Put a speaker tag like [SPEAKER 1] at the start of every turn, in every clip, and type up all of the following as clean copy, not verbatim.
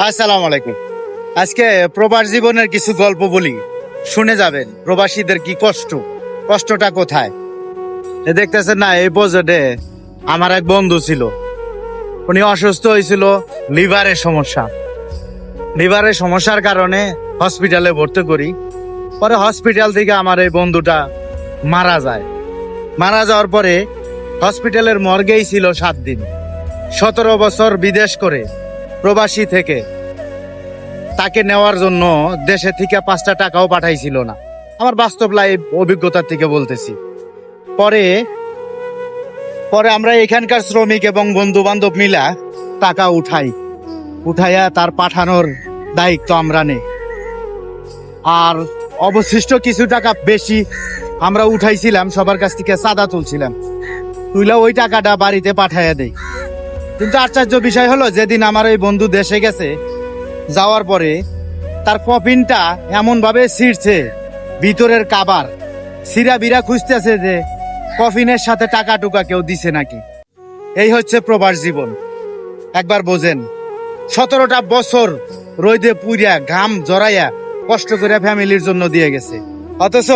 [SPEAKER 1] আসসালামু আলাইকুম। আজকে প্রবাস জীবনের কিছু গল্প বলি, শুনে যাবেন। প্রবাসীদের কি কষ্টটা কোথায়। দেখতেছেন না, এই প্রজেক্টে আমার এক বন্ধু ছিল। উনি অসুস্থ হয়েছিল, লিভারের সমস্যার কারণে হসপিটালে ভর্তি করি। পরে হসপিটাল থেকে আমার এই বন্ধুটা মারা যাওয়ার পরে হসপিটালের মর্গেই ছিল 7 দিন। 17 বছর বিদেশ করে প্রবাসী থেকে তাকে নেওয়ার জন্য দেশে থেকে 5টা টাকাও পাঠাইছিল না। আমার বাস্তব লাইফ অভিজ্ঞতার থেকে বলতেছি। পরে পরে আমরা এখানকার শ্রমিক এবং বন্ধু বান্ধব মিলা টাকা উঠাইয়া তার পাঠানোর দায়িত্ব আমরা নেই। আর অবশিষ্ট কিছু টাকা বেশি আমরা উঠাইছিলাম, সবার কাছ থেকে চাঁদা তুলছিলাম, তুইলা ওই টাকাটা বাড়িতে পাঠাইয়া দেই। কিন্তু আশ্চর্য বিষয় হলো, যেদিন আমার ওই বন্ধু দেশে গেছে, যাওয়ার পরে তার কফিনটা এমন ভাবে ছিঁড়ছে, ভিতরের কাবার সিরা বিরা খুঁজতেছে যে কফিনের সাথে টাকা টুকা কেউ দিছে নাকি। এই হচ্ছে প্রবাস জীবন। একবার বোঝেন, 17টা বছর রোদে পুইরা ঘাম জড়াইয়া কষ্ট করে ফ্যামিলির জন্য দিয়ে গেছে, অথচ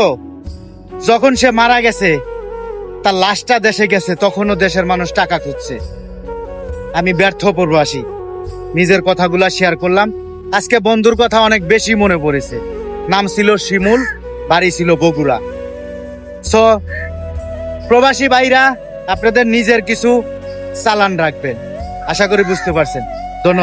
[SPEAKER 1] যখন সে মারা গেছে, তার লাশটা দেশে গেছে, তখনও দেশের মানুষ টাকা খুঁজছে। আমি ব্যর্থ প্রবাসী, নিজের কথাগুলা শেয়ার করলাম। আজকে বন্ধুর কথা অনেক বেশি মনে পড়েছে। নাম ছিল শিমুল, বাড়ি ছিল বগুড়া। সো প্রবাসী ভাইরা, আপনাদের নিজের কিছু চালান রাখবেন। আশা করি বুঝতে পারছেন।